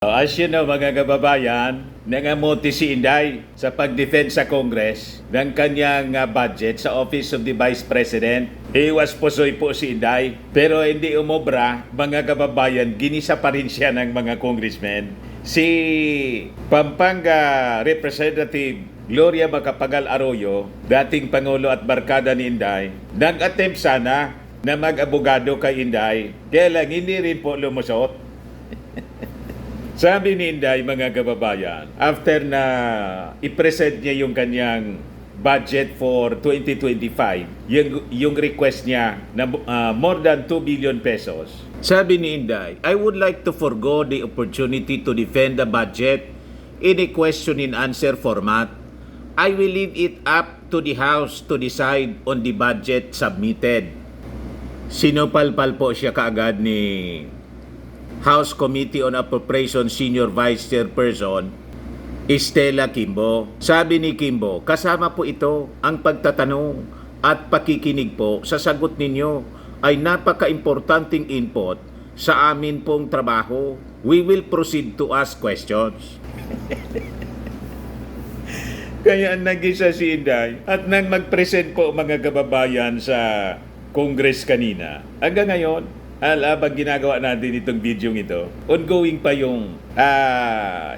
As you know, mga kababayan, nangamuti si Inday sa pag-defend sa Congress ng kanyang budget sa Office of the Vice President. Iwas pusoy po si Inday, pero hindi umobra, mga kababayan, ginisa pa rin siya ng mga congressmen. Si Pampanga Representative Gloria Macapagal Arroyo, dating Pangulo at barkada ni Inday, nag-attempt sana na mag-abogado kay Inday, kaya lang hindi rin po lumusot. Sabi ni Inday, mga kababayan, after na i-present niya yung kanyang budget for 2025, yung request niya na more than 2 billion pesos. Sabi ni Inday, I would like to forgo the opportunity to defend the budget in a question and answer format. I will leave it up to the House to decide on the budget submitted. Sinupalpal po siya kaagad ni House Committee on Appropriations Senior Vice Chairperson Estela Quimbo. Sabi ni Quimbo, kasama po ito ang pagtatanong at pakikinig po sa sagot ninyo ay napaka-importanting input sa amin pong trabaho. We will proceed to ask questions. Kaya nag-isa si Inday at nang mag-present po mga kababayan sa Congress kanina, hanggang ngayon, habang ginagawa natin itong video ito, ongoing pa yung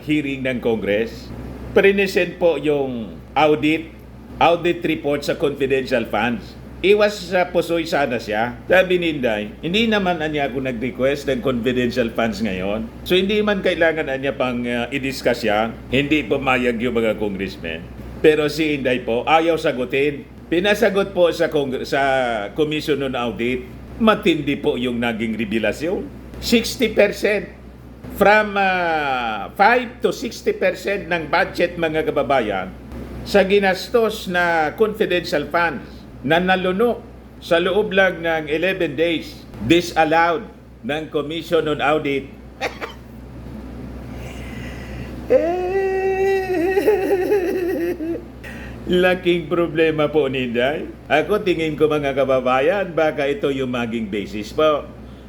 hearing ng Congress. Present po yung audit report sa confidential funds. Iwas sa pusoy sana siya. Sabi ni Inday, hindi naman niya ako nag-request ng confidential funds ngayon. So hindi man kailangan niya pang i-discuss yan. Hindi pumayag yung mga congressmen. Pero si Inday po, ayaw sagutin. Pinasagot po sa Commission on Audit. Matindi po yung naging revelasyon. 60%. From 5 to 60% ng budget, mga kababayan, sa ginastos na confidential funds na nalunok sa loob lang ng 11 days, disallowed ng Commission on Audit. Laking problema po ni Inday. Ako tingin ko, mga kababayan, baka ito yung maging basis po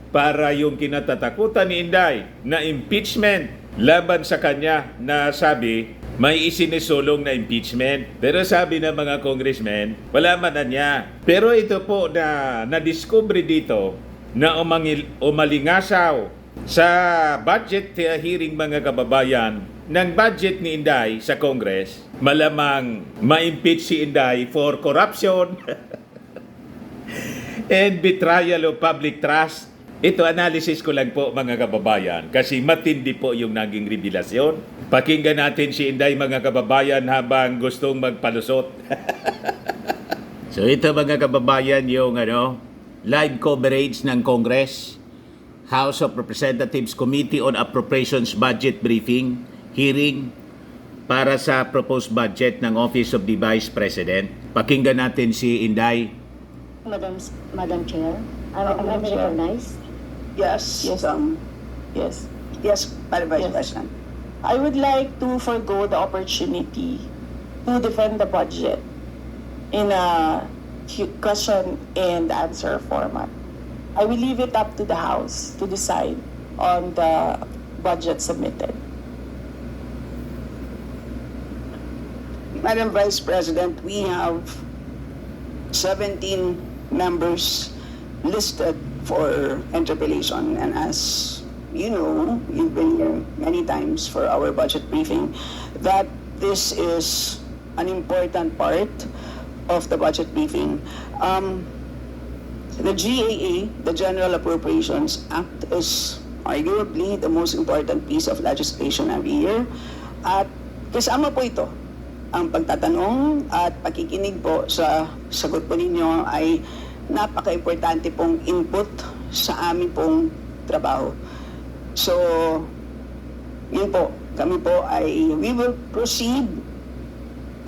para yung kinatatakutan ni Inday na impeachment laban sa kanya na sabi may isinisulong na impeachment. Pero sabi ng mga congressmen, wala man na niya. Pero ito po na nadiscover dito na umalingasaw sa budget hearing, mga kababayan, ng budget ni Inday sa Congress, malamang ma-impeach si Inday for corruption and betrayal of public trust. Ito, analysis ko lang po, mga kababayan, kasi matindi po yung naging revelasyon. Pakinggan natin si Inday, mga kababayan, habang gustong magpalusot. So ito, mga kababayan, yung live coverage ng Congress, House of Representatives Committee on Appropriations Budget Briefing, hearing para sa proposed budget ng Office of the Vice President. Pakinggan natin si Inday. Madam Chair, I'm recognized. Yes. Yes, Madam Vice President. I would like to forgo the opportunity to defend the budget in a question and answer format. I will leave it up to the House to decide on the budget submitted. Madam Vice President, we have 17 members listed for interpellation, and as you know, you've been here many times for our budget briefing, that this is an important part of the budget briefing. The GAA, the General Appropriations Act, is arguably the most important piece of legislation every year, at kasama po ito ang pagtatanong at pakikinig po sa sagot po ninyo ay napaka-importante pong input sa aming pong trabaho. So, yun po, kami po ay we will proceed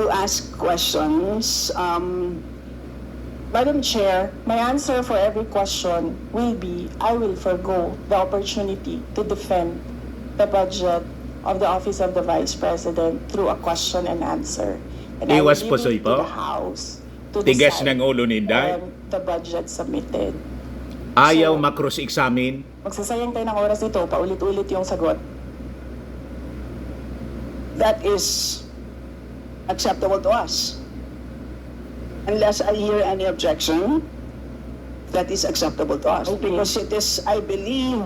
to ask questions. Madam Chair, my answer for every question will be, I will forgo the opportunity to defend the budget of the Office of the Vice President through a question and answer. And I will Iwas leave pusoy it to po. the House to Tigas decide ng ulo ni Inday. on the budget submitted. Ayaw makross-examine. Magsasayang tayo ng oras nito, paulit-ulit yung sagot. that is acceptable to us. Unless I hear any objection, that is acceptable to us. Okay. Because it is, I believe,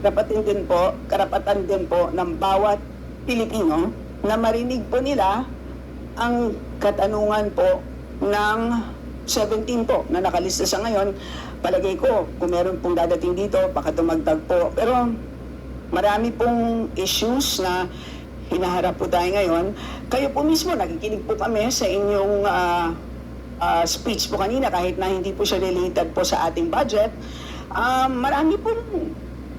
karapatan din po ng bawat Pilipino na marinig po nila ang katanungan po ng 17 po na nakalista sa ngayon. Palagay ko, kung meron pong dadating dito, baka dumagdag po. Pero marami pong issues na hinaharap po tayo ngayon. Kayo po mismo, nakikinig po kami sa inyong speech po kanina, kahit na hindi po siya related po sa ating budget. Marami pong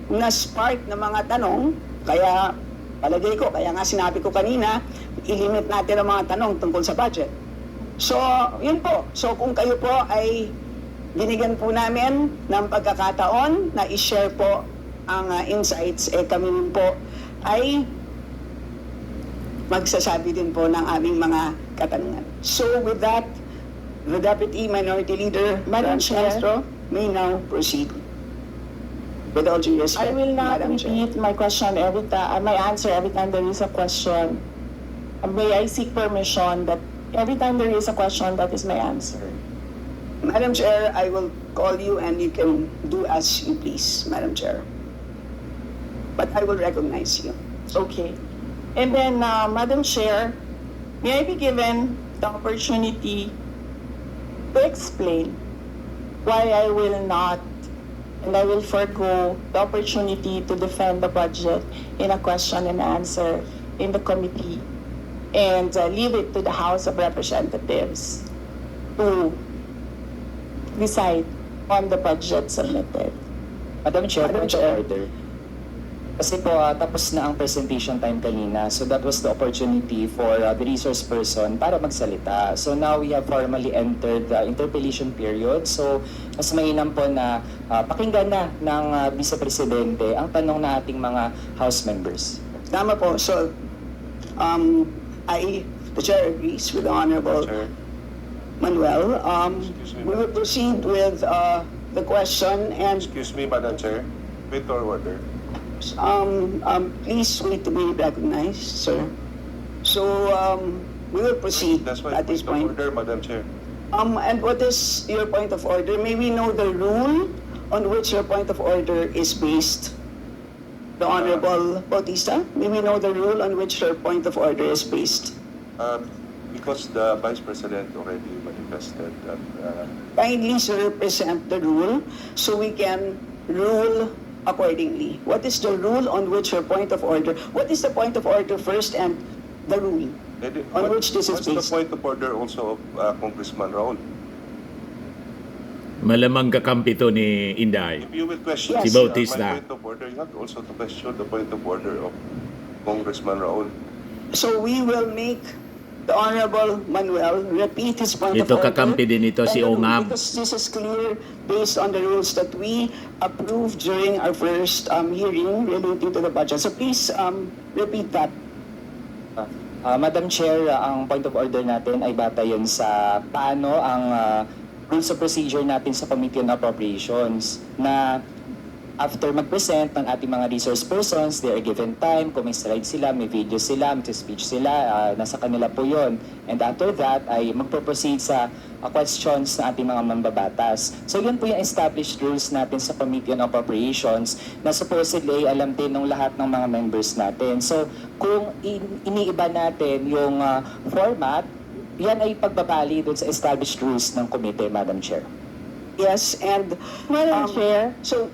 na-spark na mga tanong, kaya palagay ko, kaya nga sinabi ko kanina, ilimit natin ang mga tanong tungkol sa budget. So, yun po. So, kung kayo po ay binigyan po namin ng pagkakataon na i-share po ang insights, kami rin po ay magsasabi din po ng aming mga katanungan. So, with that, the Deputy Minority Leader, Madam Franz Chair. Castro, may now proceed. With all due respect, I will not Madam Chair. repeat my question every time, my answer every time there is a question. May I seek permission that every time there is a question, that is my answer. Madam Chair, I will call you and you can do as you please, Madam Chair. But I will recognize you. Okay. And then, Madam Chair, may I be given the opportunity to explain why I will not and I will forego the opportunity to defend the budget in a question and answer in the committee and leave it to the House of Representatives to decide on the budget submitted. Madam Chair, Madam point of Chair. order. Kasi po, tapos na ang presentation time kanina. So that was the opportunity for the resource person para magsalita. So now we have formally entered the interpellation period. So mas mainam po na pakinggan na ng Vice Presidente ang tanong na ating mga House members. Tama po. So, the Chair agrees with the Honorable Chair. Manuel. Excuse me, We will proceed with the question and Excuse me, Madam Chair. With or order. please wait to be recognized, sir. So, we will proceed That's my at this point point. of order, Madam Chair. And what is your point of order? May we know the rule on which your point of order is based? The Honorable Bautista, may we know the rule on which your point of order is based? Because the Vice President already manifested that Kindly, sir, present the rule so we can rule accordingly. What is the rule on which your point of order? What is the point of order first and the rule? On which this is what's the based? point of order also of Congressman Raul? Malamang kakampi to ni Inday. If you will question Yes. Si Bautista. my point of order, you have also to question the point of order of Congressman Raul. So we will make the Honorable Manuel repeat his point Ito of order. kakampi din ito si And Ongab. Because this is clear based on the rules that we approved during our first hearing relating to the budget. So please repeat that. Madam Chair, ang point of order natin ay batayan sa paano ang rules of procedure natin sa Committee on Appropriations na after mag-present ng ating mga resource persons, they are given time, kung may slide sila, may video sila, may speech sila, nasa kanila po yon. And after that, ay magpo-proceed sa questions ng ating mga mambabatas. So yun po yung established rules natin sa Committee on Appropriations na supposedly alam din ng lahat ng mga members natin. So kung iniiba natin yung format, yan ay pagbabali doon sa established rules ng committee, Madam Chair. Yes, and Madam Chair. So,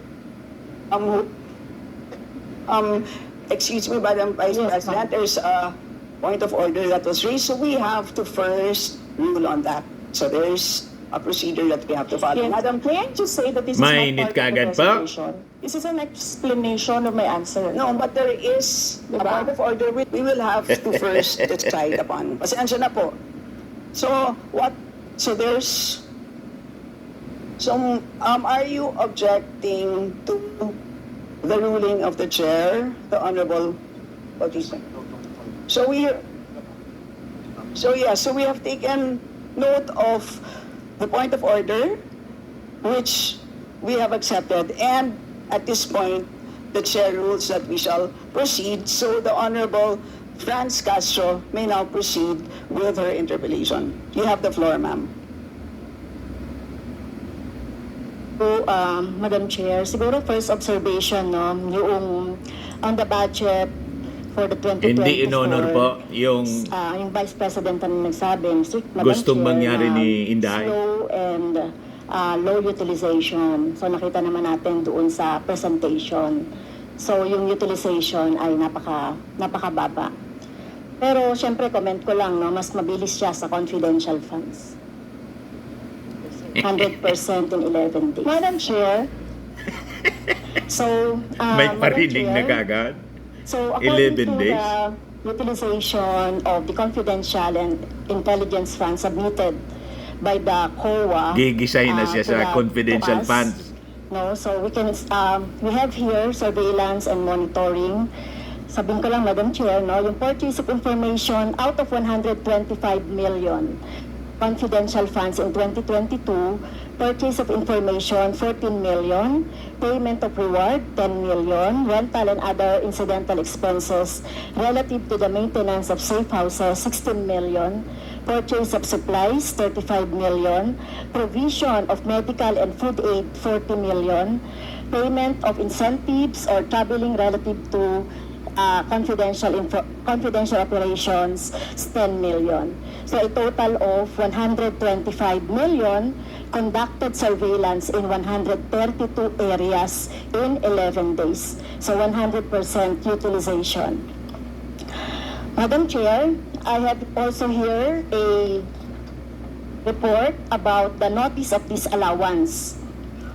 excuse me, Madam Vice Yes, President, ma'am. there's a point of order that was raised, so we have to first rule on that. So there's a procedure that we have to follow. Yes. Madam, May I just say that this is Mainit not part ka of the agad pa? presentation? This is an explanation of my answer. no, but there is a Diba? point of order which we will have to first decide upon. Pasensya na po. So, are you objecting to the ruling of the chair, the Honorable Bautista? So we have taken note of the point of order, which we have accepted, and at this point, the chair rules that we shall proceed. So the Honorable Franz Castro may now proceed with her interpellation. You have the floor, ma'am. So, Madam Chair, siguro first observation, no, yung on the budget for the 2024. Hindi in-honor po yung Yung Vice President na nagsabi, Madam gustong Chair, mangyari na ni Inday. slow and low utilization. So nakita naman natin doon sa presentation. So yung utilization ay napakababa. Pero syempre comment ko lang, no, mas mabilis siya sa confidential funds. 100% in 11 days. Madam Chair, So, May Madam parinig na Chair, kagad. So, according 11 to days. the utilization of the confidential and intelligence funds submitted by the COA, Gigisay na siya to sa the- confidential to us, funds. No, so we have here surveillance and monitoring. Sabihin ko lang, Madam Chair, no, yung purchase of information out of 125 million confidential funds in 2022, purchase of information 14 million, payment of reward 10 million, rental and other incidental expenses relative to the maintenance of safe houses 16 million, purchase of supplies 35 million, provision of medical and food aid 40 million, payment of incentives or traveling relative to confidential operations is 10 million. So a total of 125 million conducted surveillance in 132 areas in 11 days. So 100% utilization. Madam Chair, I have also here a report about the notice of disallowance.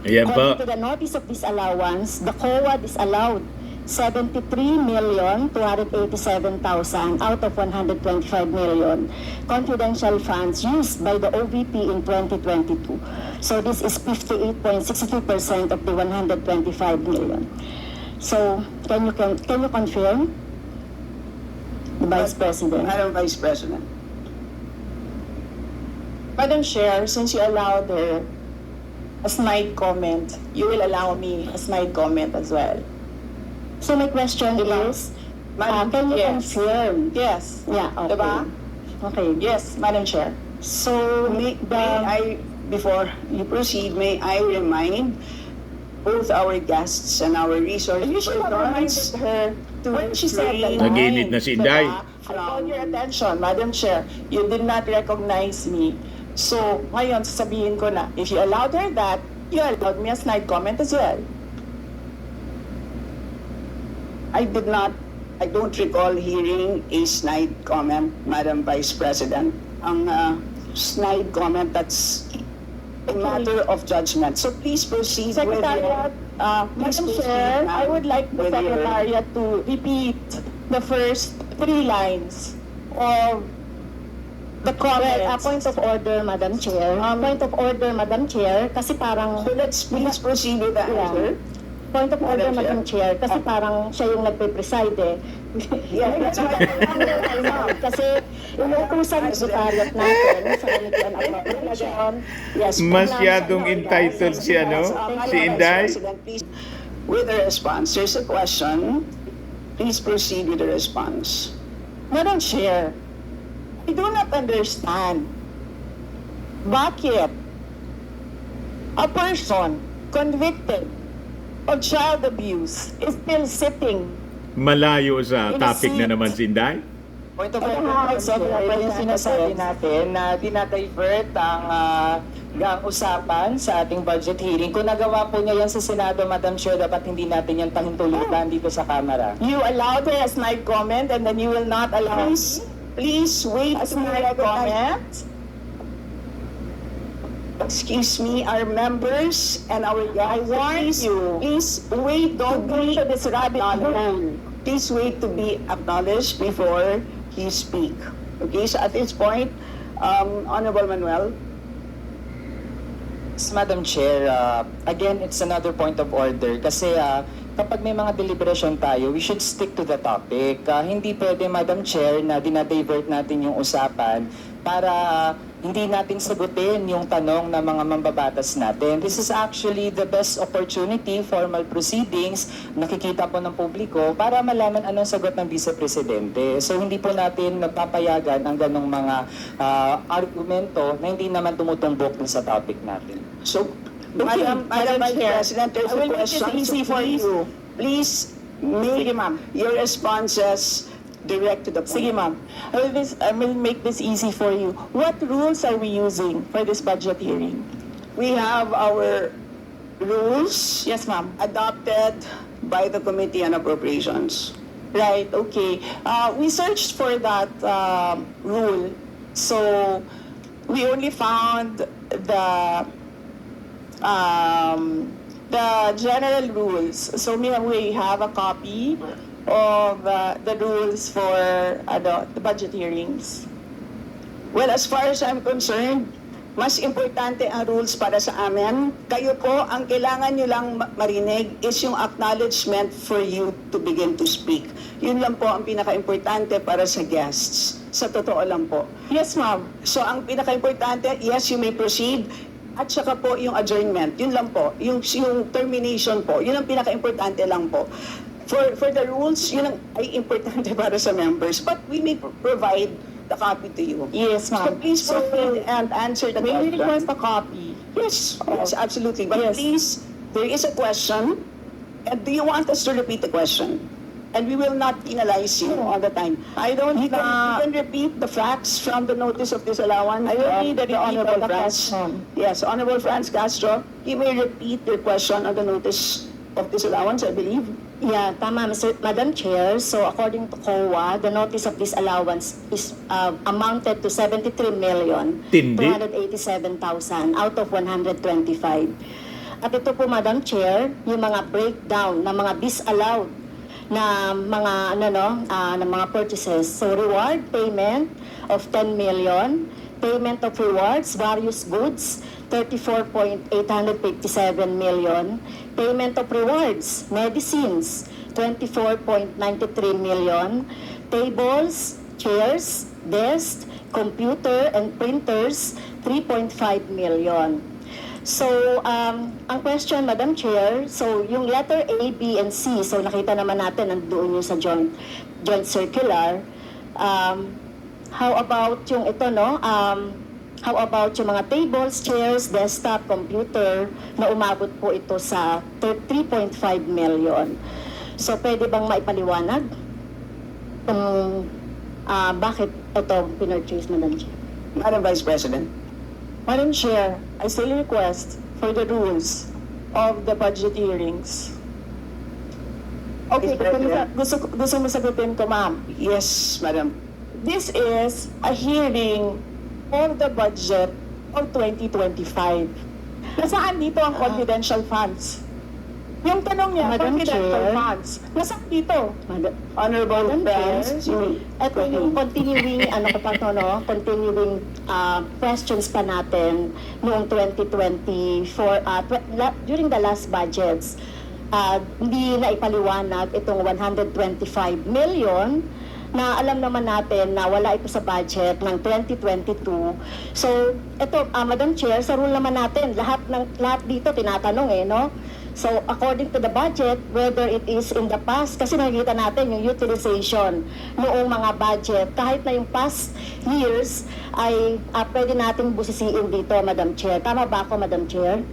Ayan po. According to the notice of disallowance, the COA disallowed 73,287,000 out of 125 million confidential funds used by the OVP in 2022. So this is 58.62% of the 125 million. So can you confirm, the Vice President? Madam Vice President. Madam Chair, since you allowed her a snide comment, you will allow me a snide comment as well. So my question is, can you Yes. confirm? Yes. Yeah, okay. Diba? Okay. Yes, Madam Chair. So May the I, before you proceed, may I remind both our guests and our resource You should have reminded persons her to when she said the refrain Naginit na si Inday. Diba? I called your attention, Madam Chair. You did not recognize me. So, ngayon, sasabihin ko na, if you allowed her that, you allowed me a snide comment as well. I don't recall hearing a snide comment, Madam Vice President. Ang snide comment, that's a matter of judgment. So please proceed with Secretariat, please Madam proceed, Chair, ma'am, I would like the with your- Secretariat to repeat the first 3 lines of the Well, comments. point of order, Madam Chair. Point of order, Madam Chair, kasi parang... So let's please proceed with the answer. Point of order, Madam Madam Chair, kasi parang siya yung nagpe-preside eh. Yeah, that's why Kasi inuutusan yung secretariat natin sa Committee on Appropriation. Yes, Masyadong entitled si si Inday. Please, with the response, there's a question. Please proceed with the response. Madam Chair, I do not understand bakit a person convicted of child abuse is still sitting. Malayo sa In a topic na seat. naman si Inday. Point of Madam order, Chair, yung sinasabi natin na dinadivert ang usapan sa ating budget hearing. Kung nagawa po niya yan sa Senado, Madam Chair, dapat hindi natin yan pahintulutan dito sa Kamara. You allowed her a snide comment and then you will not allow Please wait a to snide comment? Excuse me, our members and our I guests. warned you. Please wait to Don't go be to this rabbit hole. Please wait to be acknowledged before you speak. Okay, so at this point, Honorable Manuel. Yes, Madam Chair, again, it's another point of order kasi kapag may mga deliberation tayo, we should stick to the topic. Hindi pwede, Madam Chair, na dinadivert natin yung usapan para hindi natin sagutin yung tanong ng mga mambabatas natin. This is actually the best opportunity, formal proceedings, nakikita po ng publiko para malaman anong sagot ng Vice Presidente. So hindi po natin napapayagan ang ganong mga argumento na hindi naman tumutumbok dun sa topic natin. So, Okay, Madam Madam Vice Chair, President, there's I will a make this question. easy So for you. Please make Sige, ma'am. your responses direct to the point. Sige, ma'am. I will make this easy for you. What rules are we using for this budget hearing? We have our rules Yes, ma'am. adopted by the Committee on Appropriations. Right, okay. We searched for that rule. So, we only found the general rules. So, we have a copy of the rules for the budget hearings. Well, as far as I'm concerned, mas importante ang rules para sa amin. Kayo po, ang kailangan nyo lang marinig is yung acknowledgement for you to begin to speak. Yun lang po ang pinaka-importante para sa guests. Sa totoo lang po. Yes, ma'am. So, ang pinaka-importante, yes, you may proceed. At saka po yung adjournment. Yun lang po. Yung termination po. Yun ang pinaka-importante lang po. For the rules, yun ang ay importante para sa members. But we may provide the copy to you. Yes, So ma'am. please proceed and answer the May we question. request a copy? Yes, yes, absolutely. But Yes. please, there is a question. And do you want us to repeat the question? And we will not penalize you all the time. I don't, You can repeat the facts from the notice of disallowance. I will of read the repeat Honorable of the Franz. question. Yes, Honorable Franz Castro, you may repeat your question on the notice of disallowance, I believe. Yeah, tama, Madam Chair. So according to COA, the notice of disallowance is amounted to 73,287,000 out of 125. At ito po, Madam Chair, yung mga breakdown ng mga disallowed na mga na mga purchases. So reward payment of 10 million, payment of rewards, various goods, 34.857 million, payment of rewards, medicines, 24.93 million, tables, chairs, desks, computer and printers, 3.5 million. So, ang question, Madam Chair, so yung letter A, B, and C, so nakita naman natin nandoon yung sa joint circular. How about yung ito, no? How about yung mga tables, chairs, desktop, computer na umabot po ito sa 3.5 million. So, pwede bang maipaliwanag kung bakit ito pinurchase, Madam Chair? Madam Vice President. Madam Chair, I still request for the rules of the budget hearings. Okay, Vice President. gusto mo sagutin ko, ma'am. Yes, Madam. This is a hearing of the budget of 2025. Nasaan dito ang confidential funds? Yung tanong niya, Madam confidential Chair. funds. Nasaan dito? Honorable Madam Friends, Chair, ito yung continuing, continuing questions pa natin noong 2024, during the last budgets. Hindi na ipaliwanag itong 125 million na alam naman natin na wala ito sa budget ng 2022. So, ito, Madam Chair, sa rule naman natin, lahat dito tinatanong no? So, according to the budget, whether it is in the past, kasi nakikita natin yung utilization noong mga budget, kahit na yung past years, ay pwede nating busisiin dito, Madam Chair. Tama ba ako, Madam Chair?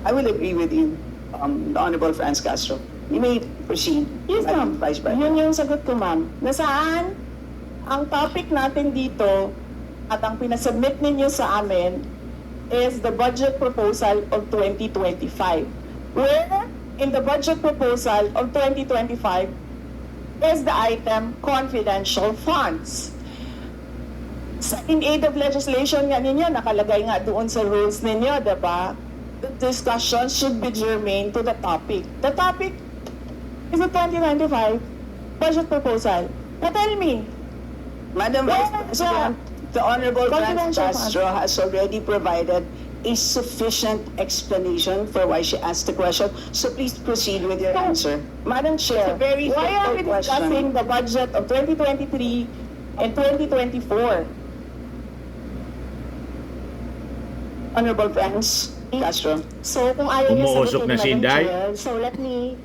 I will agree with you, the Honorable Franz Castro. You may proceed. Yes, Madam ma'am. Vice President. Yun yung sagot ko, ma'am. Nasaan ang topic natin dito at ang pinasubmit ninyo sa amin is the budget proposal of 2025. Where in the budget proposal of 2025 is the item confidential funds. In aid of legislation nga ninyo, nakalagay nga doon sa rules ninyo, diba? The discussion should be germane to the topic. The topic is the 2025 budget proposal. Now tell me, Madam Well, Vice President, the Honorable Franz Confidential Castro has already provided a sufficient explanation for why she asked the question. So please proceed with your answer. Madam Chair, It's a very why are we difficult question. discussing the budget of 2023 and 2024? Honorable friends, Castro. So kung ayaw niyo Umuusok sagutin, na si Madam Inday? Chair, so let me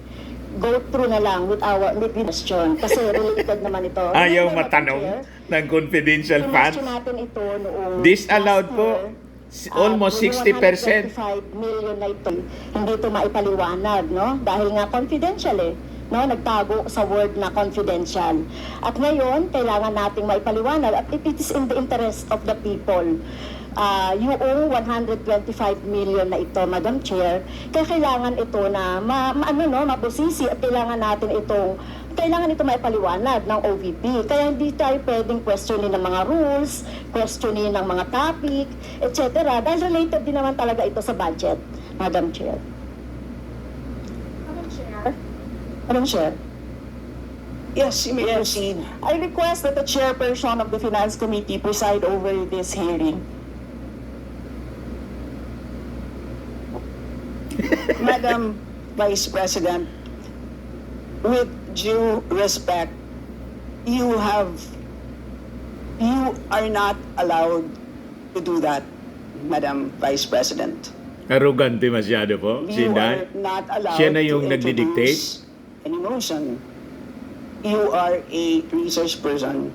go through na lang with the question kasi related naman ito. Ayaw Remember, Madam matanong Chair, ng confidential funds. Question natin ito noong Disallowed last po. year, Almost yung 60%. 125 million na ito, hindi ito maipaliwanag, no? Dahil nga confidential no? Nagtago sa word na confidential. At ngayon, kailangan nating maipaliwanag at it is in the interest of the people. Yung 125 million na ito, Madam Chair, kaya kailangan ito na mabusisi at kailangan ito maipaliwanag ng OVP. Kaya hindi tayo pwedeng questionin ng mga rules, questionin ng mga topic, etc. Dahil related din naman talaga ito sa budget, Madam Chair. Madam Chair, Yes, you may proceed. I request that the chairperson of the Finance Committee preside over this hearing. Madam Vice President, with due respect, you are not allowed to do that, Madam Vice President. Arrogante masyado po, si You Inday. are not allowed Siya na yung to nagdidictate? introduce any motion. You are a research person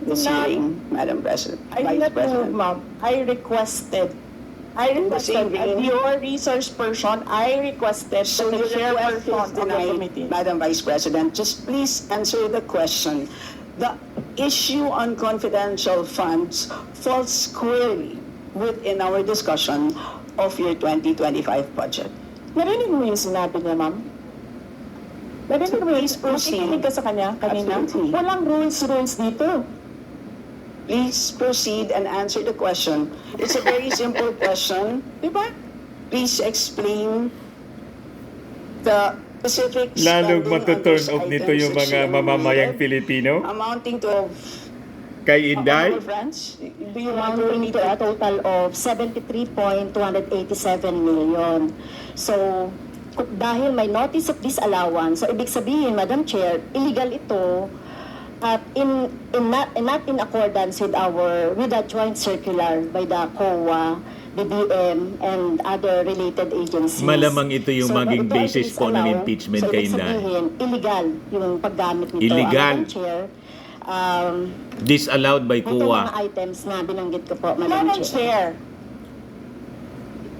this No. hearing, Madam President. I did Vice not move, President. ma'am. I requested, as same vein. your research person, I requested So that the your request is chairperson of the denied, committee. Madam Vice President. Just please answer the question. The issue on confidential funds falls squarely within our discussion of your 2025 budget. Narinig mo yung sinabi niya, ma'am? Narinig mo yung Please proceed. nakikinig ka sa kanya kanina? Absolutely. Walang rules dito. Please proceed and answer the question. It's a very simple question. Di ba? Please explain the specific Lalong spending on matuturn those off nito items yung that mga you mamamayang enumerated, Pilipino amounting to kay Inday. Honorable friends, do you want to Amounting repeat to a it? total of 73.287 million. So, dahil may notice of disallowance, so ibig sabihin, Madam Chair, illegal ito at not in accordance with the joint circular by the COA, BBM, and other related agencies. Malamang ito yung maging ito ay basis po ng disallow. impeachment So, kay ibig Inday. sabihin, illegal yung paggamit nito. Illegal. Madam Chair, Disallowed by ito mga COA. items na binanggit ko po, Madam Madam Chair.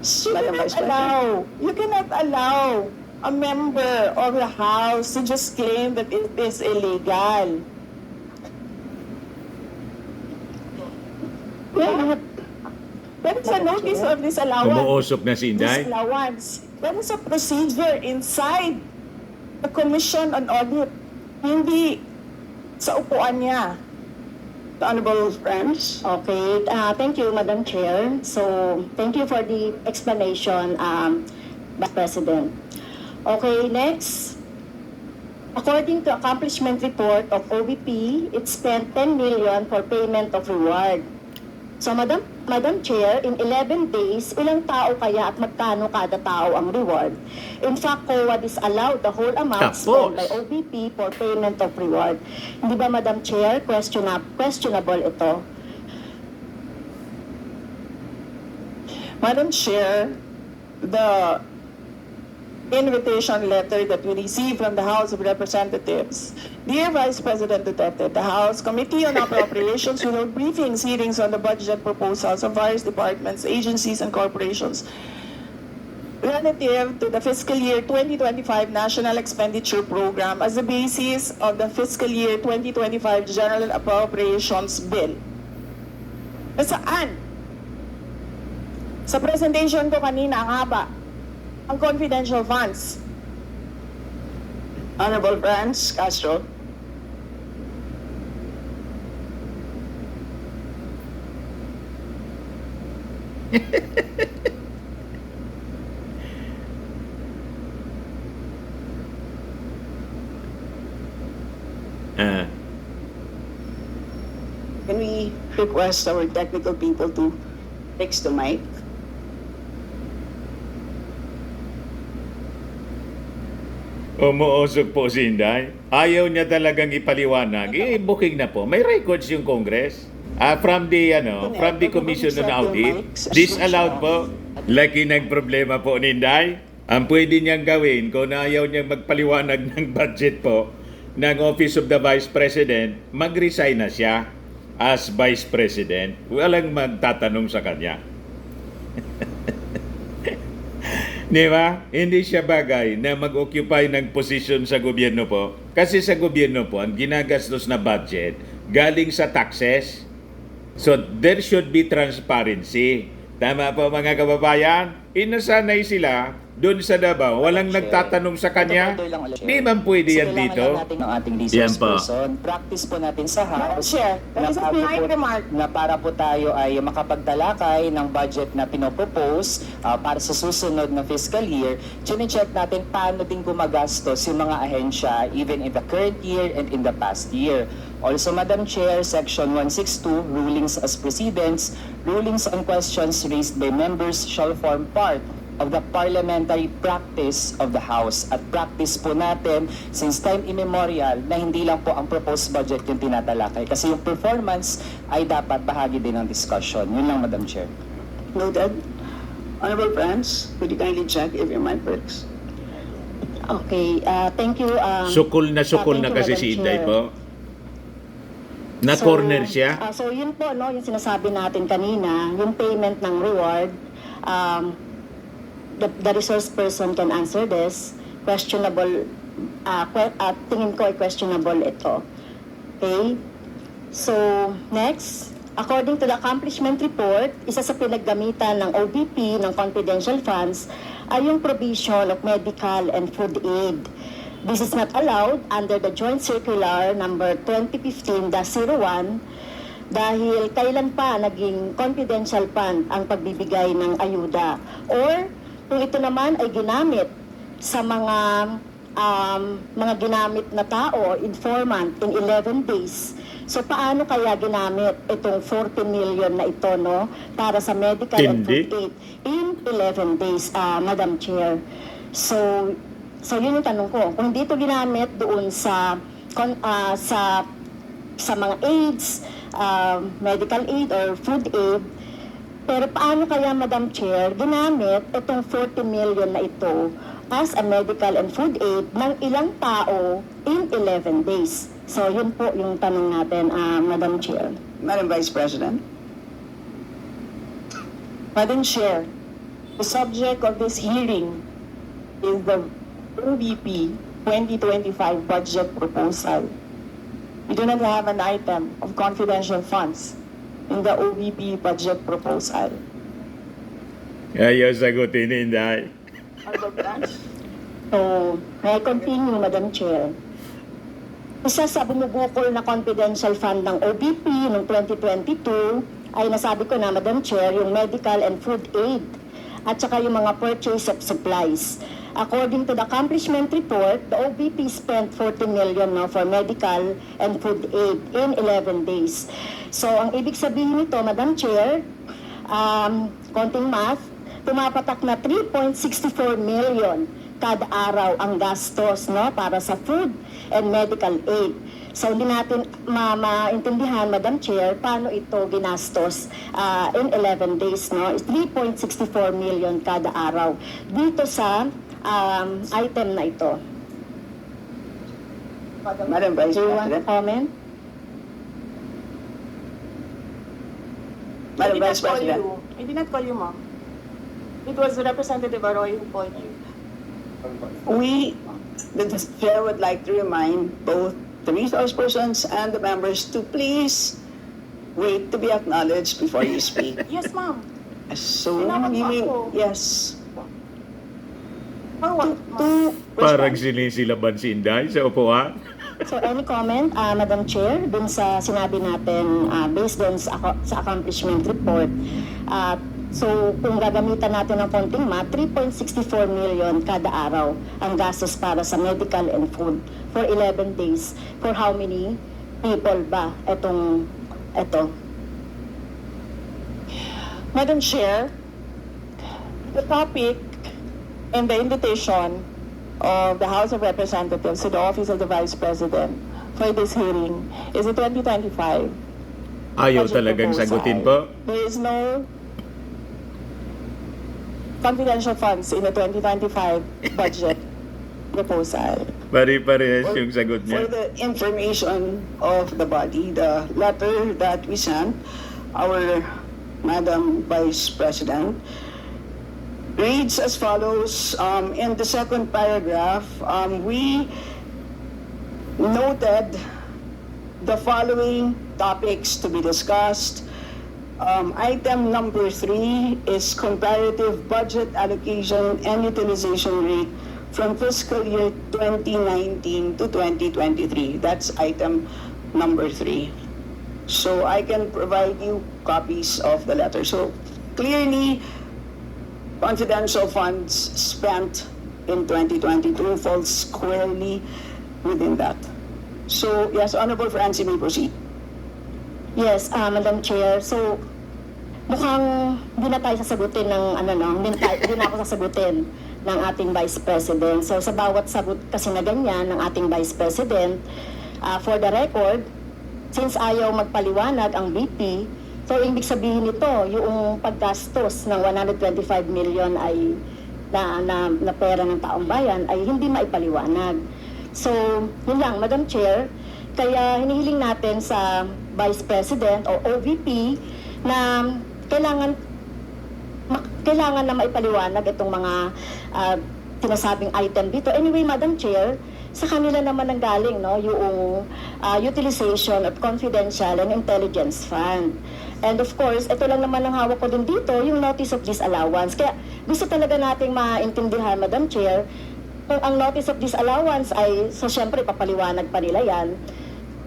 Chair, Madam you cannot allow a member of the House to just claim that it is illegal. There is a notice of disallowance. Umuusok na si Inday. Disallowance. There is a procedure inside the Commission on Audit. Hindi sa upuan niya. The honorable friends, Okay, thank you, Madam Chair. So, thank you for the explanation, Vice President. Okay, next. According to accomplishment report of OVP, it spent 10 million for payment of reward. So, Madam Chair, in 11 days, ilang tao kaya at magkano kada tao ang reward? In fact, COA disallowed the whole amount spent by OVP for payment of reward. Hindi ba, Madam Chair, questionable ito? Madam Chair, the invitation letter that we received from the House of Representatives. Dear Vice President Duterte, the House Committee on Appropriations will hold briefings, hearings on the budget proposals of various departments, agencies, and corporations relative to the fiscal year 2025 National Expenditure Program as the basis of the fiscal year 2025 General Appropriations Bill. Saan? Sa presentation ko kanina, ang haba. Ang confidential funds. honorable friends, Castro, Ah, can we request our technical people to fix the mic? umuusok po si Inday. Ayaw niya talagang ipaliwanag. Booking na po. May records yung Congress. From the Commission on Audit, disallowed po. Laki ng problema po ni Inday. Ang pwede niyang gawin kung ayaw niyang magpaliwanag ng budget po ng Office of the Vice President, mag-resign na siya as Vice President. Walang magtatanong sa kanya. Di ba? Hindi siya bagay na mag-occupy ng posisyon sa gobyerno po. Kasi sa gobyerno po, ang ginagastos na budget galing sa taxes. So, there should be transparency. Tama po mga kababayan? Inasanay sila doon sa Davao. Walang nagtatanong sa kanya. Di man pwede yan dito. Kailangan natin ng ating Yan resource po. person. Practice po natin sa Madam House. Chair, that is a polite remark. Na para po tayo ay makapagtalakay ng budget na pinopropose para sa susunod na fiscal year, chine-check natin paano din gumagastos yung mga ahensya even in the current year and in the past year. Also, Madam Chair, Section 162, Rulings as Precedents, rulings on questions raised by members shall form part of the parliamentary practice of the House. At practice po natin since time immemorial na hindi lang po ang proposed budget yung tinatalakay. Kasi yung performance ay dapat bahagi din ng discussion. Yun lang, Madam Chair. Noted. Honorable friends, could you kindly check if your mic works? Okay, thank you. Sukol na thank you, kasi Madam si Inday Chair. po. Na-corner siya. So yun po, no, yung sinasabi natin kanina, yung payment ng reward, the resource person can answer this. Questionable, tingin ko ay questionable ito. Okay? So, next, according to the accomplishment report, isa sa pinaggamitan ng OBP ng confidential funds ay yung provision of medical and food aid. This is not allowed under the Joint Circular number 2015-01 dahil kailan pa naging confidential fund ang pagbibigay ng ayuda. Or kung ito naman ay ginamit sa mga ginamit na tao, informant, in 11 days. So paano kaya ginamit itong 40 million na ito, no, para sa medical and food aid in 11 days, Madam Chair? So yun yung tanong ko. Kung dito ginamit doon sa mga aids, medical aid or food aid, pero paano kaya, Madam Chair, ginamit itong 40 million na ito as a medical and food aid ng ilang tao in 11 days? So yun po yung tanong natin, Madam Chair. Madam Vice President. Madam Chair, the subject of this hearing is the OVP 2025 budget proposal. We do not have an item of confidential funds in the OVP budget proposal. Ayaw sagutin ni Inday. Honorable Branch? So, may I continue, Madam Chair? Isa sa bumubukol na confidential fund ng OBP noong 2022 ay nasabi ko na, Madam Chair, yung medical and food aid at saka yung mga purchase of supplies. According to the accomplishment report, the OBP spent 40 million for medical and food aid in 11 days. So, ang ibig sabihin nito, Madam Chair, konting math, tumapatak na 3.64 million kada araw ang gastos, no, para sa food and medical aid. So, hindi natin maintindihan, Madam Chair, paano ito ginastos in 11 days, no? 3.64 million kada araw dito sa item na ito. Madam Vice Do you want to President. comment? Madam Vice President. I did not call you, ma'am. It was Representative Arroyo who called you. The chair would like to remind both the resource persons and the members to please wait to be acknowledged before you speak. Yes, ma'am. So, Tinawag you mo mean, ako. yes. For what, ma'am? To Parang respond. sinisilaban si Inday sa upuan. So, any comment, Madam Chair, dun sa sinabi natin based dun sa accomplishment report? So, kung gagamitan natin ng konting math, 3.64 million kada araw ang gastos para sa medical and food for 11 days. For how many people ba ito? Madam Chair, the topic and the invitation of the House of Representatives to the Office of the Vice President for this hearing is the 2025 Ayaw budget talagang proposal. sagutin po? There is no confidential funds in the 2025 budget proposal. Pare-parehas yung sagot For niya. the information of the body, the letter that we sent, our Madam Vice President, reads as follows. In the second paragraph, we noted the following topics to be discussed. Item number 3 is comparative budget allocation and utilization rate from fiscal year 2019 to 2023. That's item number 3. So I can provide you copies of the letter. So clearly, confidential funds spent in 2022 falls squarely within that. So yes, Honorable Francie may proceed. Yes, Madam Chair. So, mukhang hindi na tayo sasagutin ng hindi na ako sasagutin ng ating Vice President. So, sa bawat sagot kasi na ganyan ng ating Vice President, for the record, since ayaw magpaliwanag ang VP, so ibig sabihin nito, yung paggastos ng 125 million ay na pera ng taong bayan ay hindi maipaliwanag. So, yun lang, Madam Chair, kaya hinihiling natin sa Vice President o OVP na kailangan na maipaliwanag itong mga sinasabing item dito. Anyway, Madam Chair, sa kanila naman ang galing, no, yung utilization of confidential and intelligence fund. And of course, ito lang naman ang hawak ko din dito, yung notice of disallowance. Kaya gusto talaga nating maintindihan, Madam Chair, kung ang notice of disallowance ay, so syempre papaliwanag pa nila yan,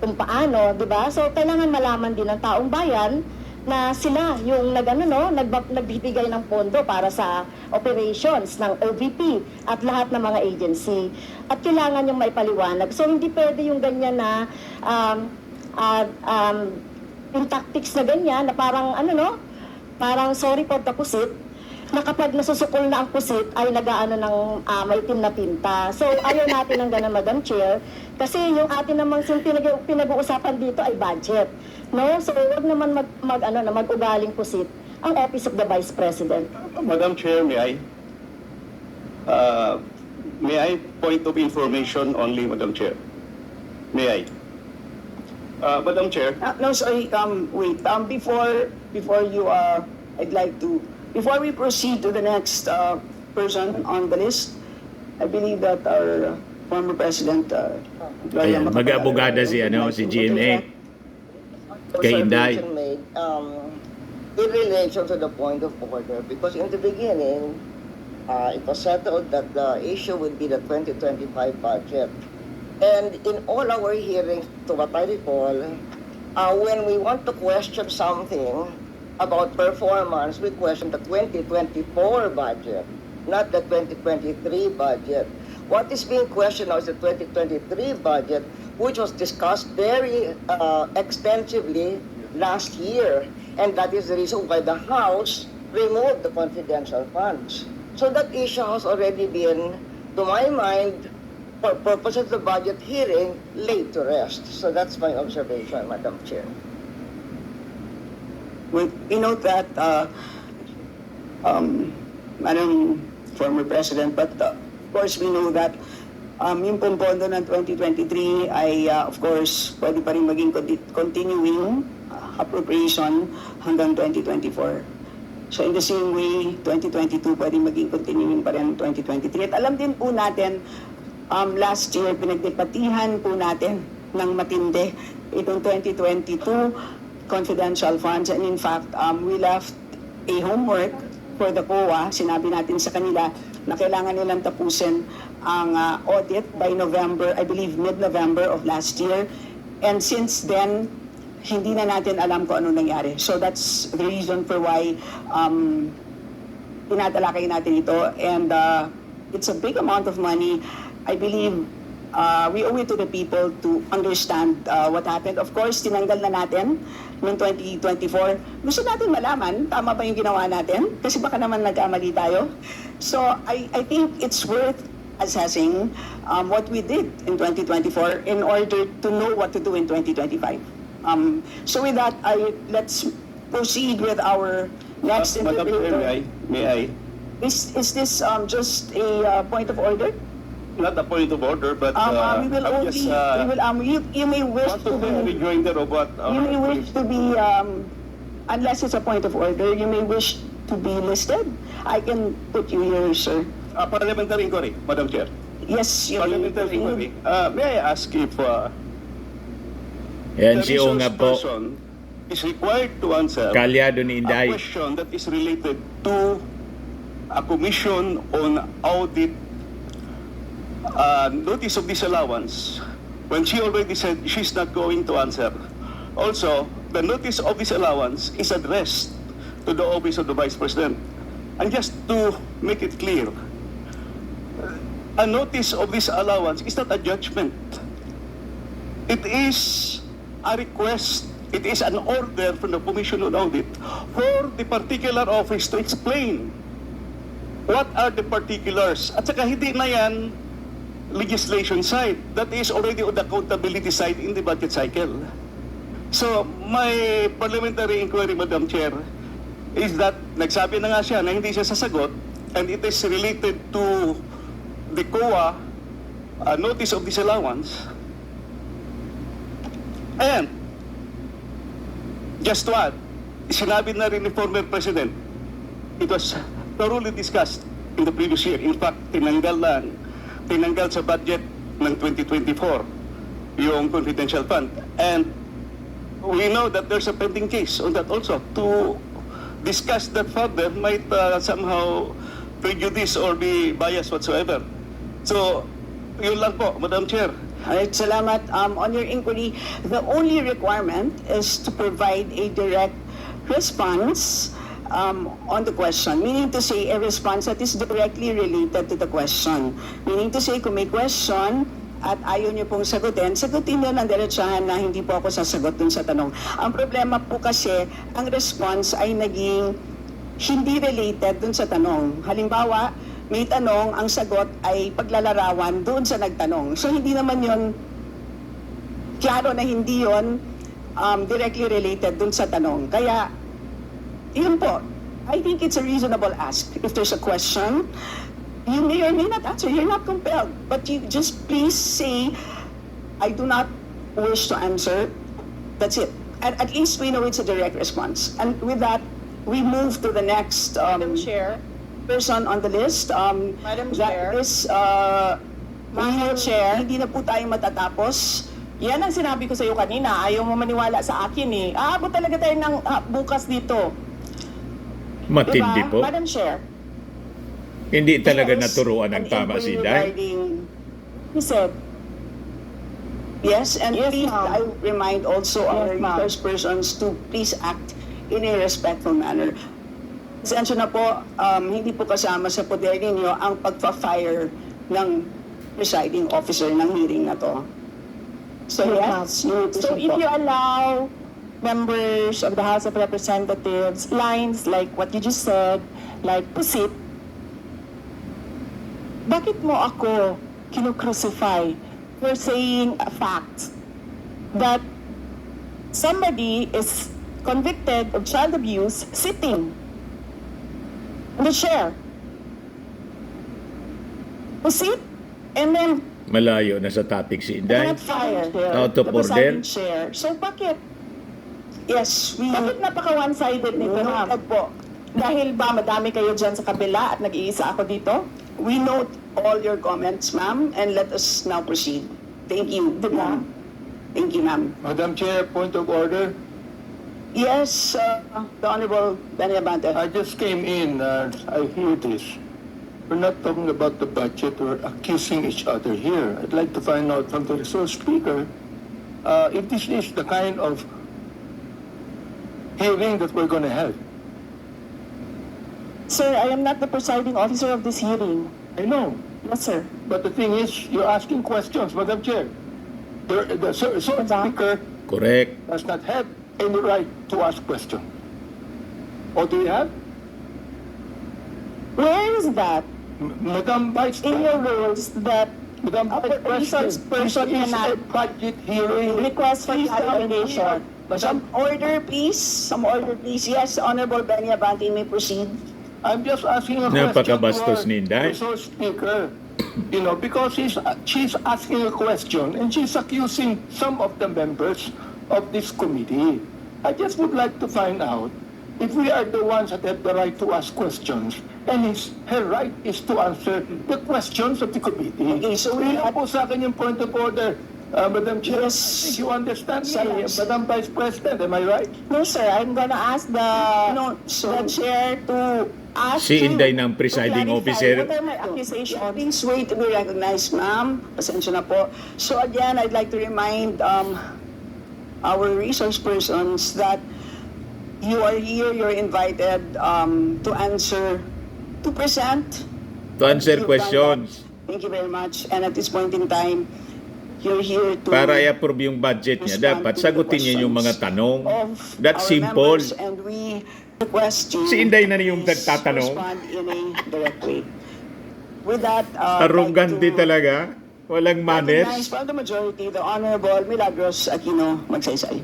kung paano, di ba? So kailangan malaman din ng taong bayan na sila yung nagbibigay ng pondo para sa operations ng OVP at lahat ng mga agency. At kailangan yung maipaliwanag. So hindi pwede yung ganyan na yung tactics na ganyan na parang parang sorry for the pusit, na kapag nasusukol na ang pusit ay nagaano ng maitim na tinta. So ayaw natin ng ganun, Madam Chair, kasi yung atin namang pinag-uusapan dito ay budget. No? So huwag naman mag-ugaling pusit ang Office of the Vice President. Madam Chair, may I point of information only, Madam Chair? May I? Madam Chair, No, sorry, wait. Before you, I'd like to, before we proceed to the next person on the list, I believe that our former President, Gloria Ayan, Macapagal mag-abogada si GMA. Kay Inday. Observation made, in relation to the point of order, because in the beginning, it was settled that the issue would be the 2025 budget. And in all our hearings, to what I recall, when we want to question something about performance, we question the 2024 budget, not the 2023 budget. What is being questioned now is the 2023 budget, which was discussed very extensively last year. And that is the reason why the House removed the confidential funds. So that issue has already been, to my mind, for purposes of the budget hearing, laid to rest. So that's my observation, Madam Chair. We note that, Madam former President, but of course we know that yung pondo ng 2023 ay of course pwede pa rin maging continuing appropriation hanggang 2024. So in the same way, 2022 pwede maging continuing pa rin 2023. At alam din po natin, last year pinagdebatihan po natin ng matindi itong 2022 confidential funds, and in fact, we left a homework for the COA. Sinabi natin sa kanila na kailangan nilang tapusin ang audit by November, I believe mid-November of last year. And since then, hindi na natin alam kung ano nangyari. So that's the reason for why tinatalakay natin ito. And it's a big amount of money. I believe we owe it to the people to understand what happened. Of course, tinanggal na natin noong 2024. Gusto natin malaman, tama ba yung ginawa natin? Kasi baka naman nagkamali tayo. So I think it's worth assessing what we did in 2024 in order to know what to do in 2025. So with that, let's proceed with our next Madam Chair, interviewer. may I? Is this just a point of order? Not a point of order, but We will I'm only, just you may wish want to to be a be, rejoinder of what you may wish to be, unless it's a point of order, you may wish to be listed. I can put you here, sir. parliamentary inquiry, Madam Chair. Yes, you may. Parliamentary inquiry. May I ask if Yan the si Unga resource po, person is required to answer kalyado ni a Inday. question that is related to a commission on audit notice of disallowance when she already said she's not going to answer. Also, the notice of disallowance is addressed to the office of the Vice President. And just to make it clear, a notice of disallowance is not a judgment. It is a request, it is an order from the Commission on Audit for the particular office to explain what are the particulars. At saka hindi na yan legislation side. That is already on the accountability side in the budget cycle. So, my parliamentary inquiry, Madam Chair, is that nagsabi na nga siya na hindi siya sasagot and it is related to the COA notice of disallowance. And, just to add, sinabi na rin ni former President, it was thoroughly discussed in the previous year. In fact, tinanggal sa budget ng 2024 yung confidential fund. And we know that there's a pending case on that also. To discuss that further might somehow prejudice or be biased whatsoever. So, yun lang po, Madam Chair. Alright, salamat. On your inquiry, the only requirement is to provide a direct response on the question. Meaning to say, a response that is directly related to the question. Meaning to say, kung may question at ayaw niyo pong sagutin niyo ng diretsahan na hindi po ako sasagot dun sa tanong. Ang problema po kasi, ang response ay naging hindi related dun sa tanong. Halimbawa, may tanong, ang sagot ay paglalarawan doon sa nagtanong. So hindi naman yun, klaro na hindi yun directly related doon sa tanong. Kaya, yun po, I think it's a reasonable ask. If there's a question, you may or may not answer. You're not compelled. But you just please say, I do not wish to answer. That's it. And at least we know it's a direct response. And with that, we move to the next Madam Chair. person on the list. Madam Chair. That is, Madam Chair. Hindi na po tayo matatapos. Yan ang sinabi ko sa iyo kanina. Ayaw mo maniwala sa akin eh. Aabot talaga tayo ng bukas dito. Matindi Diba? po. Madam Chair. Hindi talaga Yes, naturuan ng an tama si inquiry Inday. regarding- He said, Yes, and Yes, please, ma'am. I remind also our Yes, ma'am. first persons to please act in a respectful manner. Pasensya na po, hindi po kasama sa poder ninyo ang pagpa-fire ng presiding officer ng hearing na to. So yes, you need to so if support. you allow members of the House of Representatives lines like what you just said, like pusit, bakit mo ako kinukrucify for saying a fact that somebody is convicted of child abuse sitting in the chair? Pusit, and then Malayo na sa topic si Inday. not fired. Out of The presiding order. chair. So bakit? Yes, we Bakit napaka one-sided nito, ma'am? noted po. Dahil ba madami kayo dyan sa kabila at nag-iisa ako dito? We note all your comments, ma'am, and let us now proceed. Thank you, Diba? ma'am. Thank you, ma'am. Madam Chair, point of order. Yes, the Honorable Benny Abante. I just came in, I hear this. We're not talking about the budget, we're accusing each other here. I'd like to find out from the resource speaker if this is the kind of hearing that we're going to have. Sir, I am not the presiding officer of this hearing. I know, Yes, sir. but the thing is, you're asking questions, Madam Chair. The resource Diba? speaker Correct. does not have any right to ask questions. Or do you have? Where is that Madam Vice in your President, rules that Madam a Vice resource President, person this is a cannot budget hearing. request for Please tell me clarification? Some order, please. Some order, please. Yes, Honorable Benny Abante may proceed. I'm just asking a Napakabastos question ni Inday. resource speaker. You know, because she's asking a question and she's accusing some of the members of this committee. I just would like to find out if we are the ones that have the right to ask questions and her right is to answer the questions of the committee. Okay, so Yun lang po sa akin yung point of order. Madam Chair, Yes. if you understand me, Yes. Madam Vice President, am I right? No, sir. I'm gonna ask the chair to ask Si you Inday ng to presiding clarify officer. What are my accusations? Please wait to be recognized, ma'am. Pasensya na po. So again, I'd like to remind our resource persons that you are here, you're invited to answer, to present. To answer You've done questions. that. Thank you very much. And at this point in time, you're here to Para i-approve yung budget niya, respond dapat to the sagutin niya yung mga questions tanong. of That's our simple. members, and we request you Si Inday na yung please nagtatanong. respond in a direct way. With that, I'd Arrogante like to talaga. Walang recognize manners. from the majority, the Honorable Milagros Aquino Magsaysay.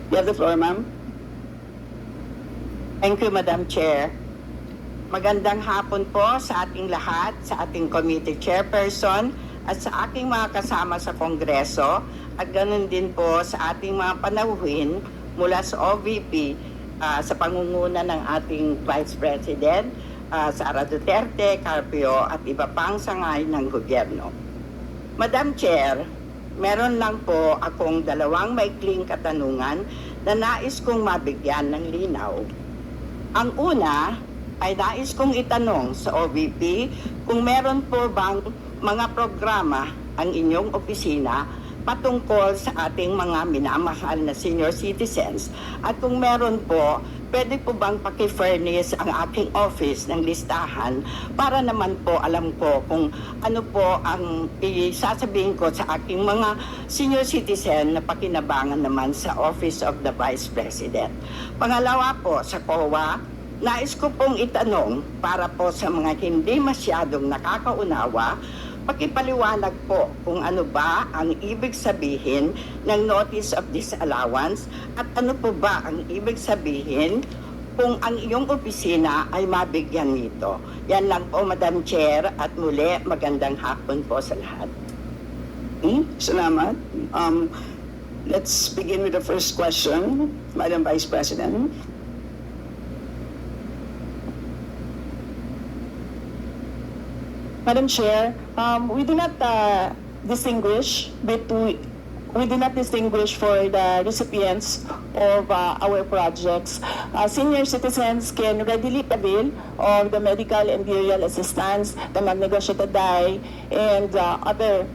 You have the floor, ma'am. Thank you, Madam Chair. Magandang hapon po sa ating lahat, sa ating committee chairperson, at sa aking mga kasama sa Kongreso, at ganun din po sa ating mga panauhin mula sa OVP sa pangunguna ng ating Vice President, Sara Duterte, Carpio, at iba pang sangay ng gobyerno. Madam Chair, meron lang po akong dalawang maikling katanungan na nais kong mabigyan ng linaw. Ang una ay nais kong itanong sa OVP kung meron po bang mga programa ang inyong opisina patungkol sa ating mga minamahal na senior citizens, at kung meron po, pwede po bang paki-furnish ang aking office ng listahan para naman po alam ko kung ano po ang isasabihin ko sa aking mga senior citizen na pakinabangan naman sa Office of the Vice President. Pangalawa po, sa COA, nais ko pong itanong para po sa mga hindi masyadong nakakaunawa, pakipaliwanag po kung ano ba ang ibig sabihin ng Notice of Disallowance at ano po ba ang ibig sabihin kung ang iyong opisina ay mabigyan nito. Yan lang po, Madam Chair, at muli magandang hapon po sa lahat. Salamat. Let's begin with the first question, Madam Vice President. Madam Chair, we do not distinguish between. We do not distinguish for the recipients of our projects. Senior citizens can readily avail of the medical and burial assistance, the Magnegosyo Taday, and other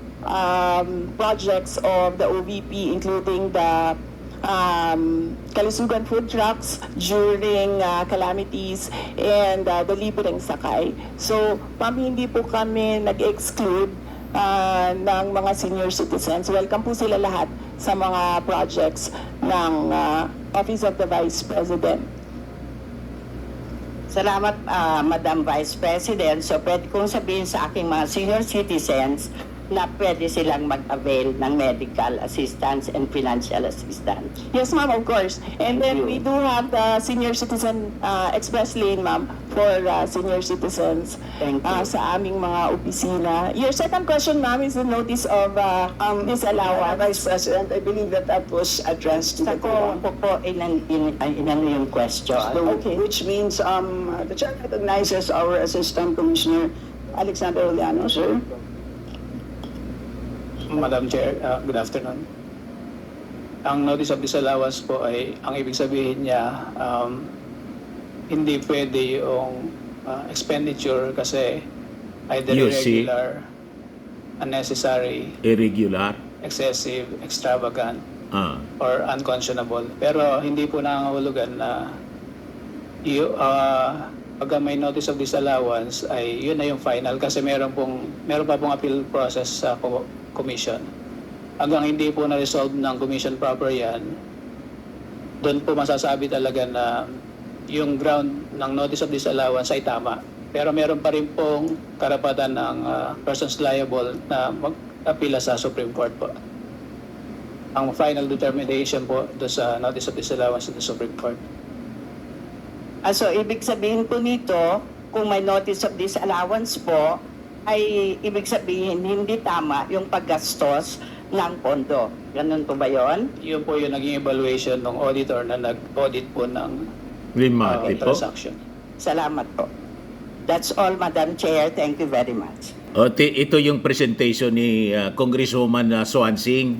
projects of the OVP, including the kalusugan food trucks during calamities and the libreng sakay. So, hindi po kami nag-exclude ng mga senior citizens. Welcome po sila lahat sa mga projects ng Office of the Vice President. Salamat, Madam Vice President. So, pwede kong sabihin sa aking mga senior citizens na pwede silang mag-avail ng medical assistance and financial assistance. Yes, ma'am, of course. And then we do have the senior citizen express lane, ma'am, for senior citizens Thank you. sa aming mga opisina. Your second question, ma'am, is the notice of disallowance. Vice President, I believe that was addressed to Sa the ko COA. po inano yung question. Okay. Which means the chair recognizes our Assistant Commissioner Alexander Oliano, sir. Madam Chair, good afternoon. Ang notice of disallowance po ay, ang ibig sabihin niya, hindi pwede yung expenditure kasi either You see. irregular, unnecessary, Irregular. excessive, extravagant, Ah. or unconscionable. Pero hindi po nangangahulugan na pag may notice of disallowance ay yun na yung final kasi meron pa pong appeal process sa commission. Hanggang hindi po na-resolve ng commission proper yan, doon po masasabi talaga na yung ground ng notice of disallowance ay tama. Pero meron pa rin pong karapatan ng persons liable na mag-apila sa Supreme Court po. ang final determination po do sa notice of disallowance in the Supreme Court. So, ibig sabihin po nito, kung may notice of disallowance po, ay ibig sabihin hindi tama yung paggastos ng pondo. Ganun po ba yun? Yun po yung naging evaluation ng auditor na nag-audit po ng Limati po. transaction. Salamat po. That's all, Madam Chair. Thank you very much. Ito yung presentation ni Congresswoman Swansing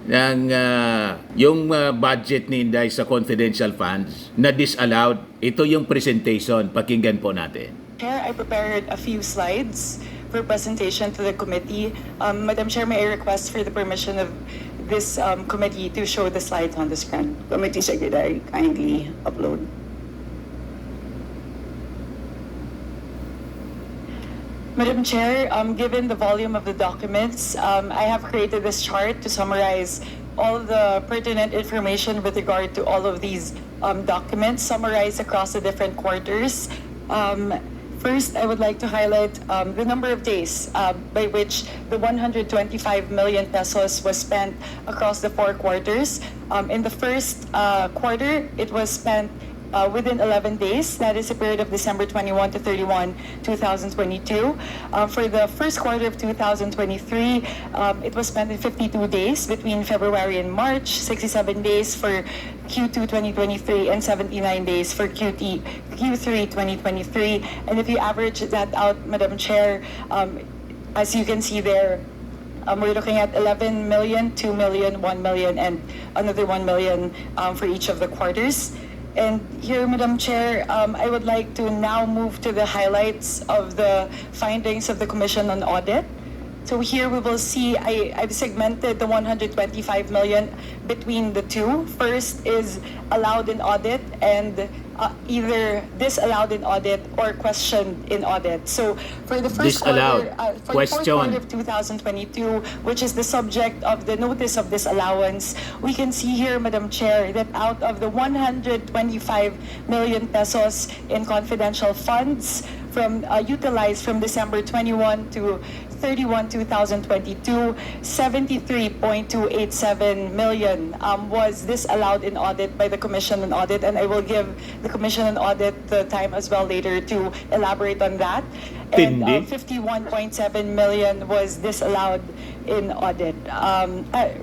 ng yung budget ni Inday sa confidential funds na disallowed. Ito yung presentation. Pakinggan po natin. Chair, I prepared a few slides for presentation to the committee. Madam Chair, may I request for the permission of this committee to show the slides on the screen? Committee Secretary, kindly upload. Madam Chair, given the volume of the documents, I have created this chart to summarize all the pertinent information with regard to all of these documents summarized across the different quarters. First, I would like to highlight the number of days by which the 125 million pesos was spent across the 4 quarters. In the first quarter, it was spent within 11 days. That is the period of December 21 to 31, 2022. For the first quarter of 2023, it was spent in 52 days between February and March, 67 days for Q2 2023, and 79 days for Q3 2023. And if you average that out, Madam Chair, as you can see there, we're looking at 11 million, 2 million, 1 million, and another 1 million for each of the quarters. And here, Madam Chair, I would like to now move to the highlights of the findings of the Commission on Audit. So here we will see, I've segmented the 125 million between the two. First is allowed in audit and either disallowed in audit or questioned in audit. So for the first Disallowed. quarter, for the fourth Question. quarter of 2022, which is the subject of the notice of disallowance, we can see here, Madam Chair, that out of the 125 million pesos in confidential funds utilized from December 21 to 31, 2022, 73.287 million was disallowed in audit by the Commission on Audit, and I will give the Commission on Audit the time as well later to elaborate on that. And Tindi. 51.7 million was disallowed in audit,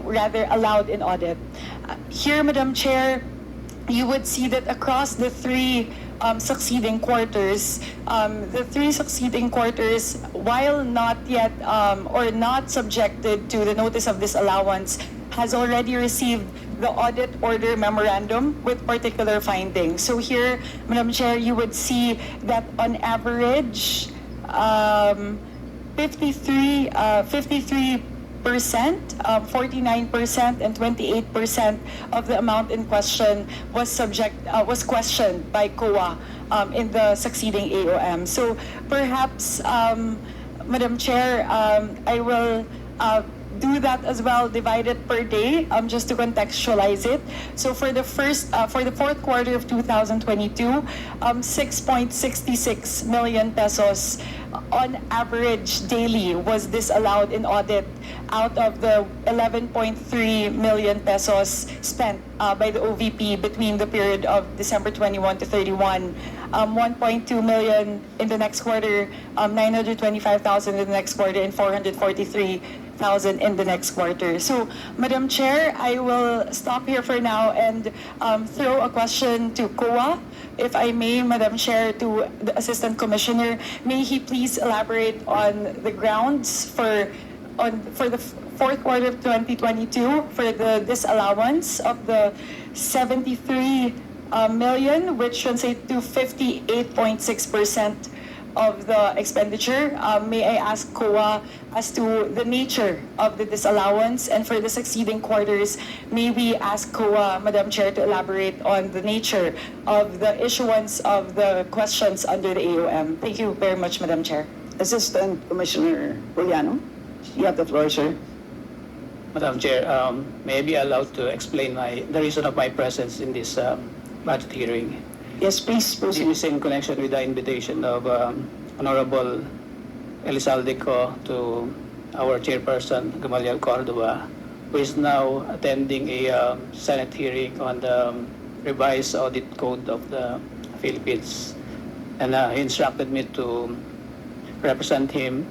rather allowed in audit. Here, Madam Chair, you would see that across the 3 succeeding quarters, while not yet or not subjected to the notice of disallowance, has already received the audit order memorandum with particular findings. So here, Madam Chair, you would see that on average, 53%, 49%, and 28% of the amount in question was questioned by COA in the succeeding AOM. So perhaps, Madam Chair, I will do that as well, divided per day, just to contextualize it. So for the fourth quarter of 2022, 6.66 million pesos on average daily was disallowed in audit out of the 11.3 million pesos spent by the OVP between the period of December 21 to 31. 1.2 million in the next quarter, 925,000 in the next quarter, and 443,000 in the next quarter. So, Madam Chair, I will stop here for now and throw a question to COA. If I may, Madam Chair, to the Assistant Commissioner, may he please elaborate on the grounds for the fourth quarter of 2022 for the disallowance of the 73 million, which translates to 58.6% of the expenditure. May I ask COA as to the nature of the disallowance, and for the succeeding quarters, may we ask COA, Madam Chair, to elaborate on the nature of the issuance of the questions under the AOM. Thank you very much, Madam Chair. Assistant Commissioner Juliano, you have the floor, sir. Madam Chair, may I be allowed to explain the reason of my presence in this budget hearing? Yes, please This proceed. is in connection with the invitation of Honorable Elizalde Co to our chairperson, Gamaliel Cordova, who is now attending a Senate hearing on the revised audit code of the Philippines. And he instructed me to represent him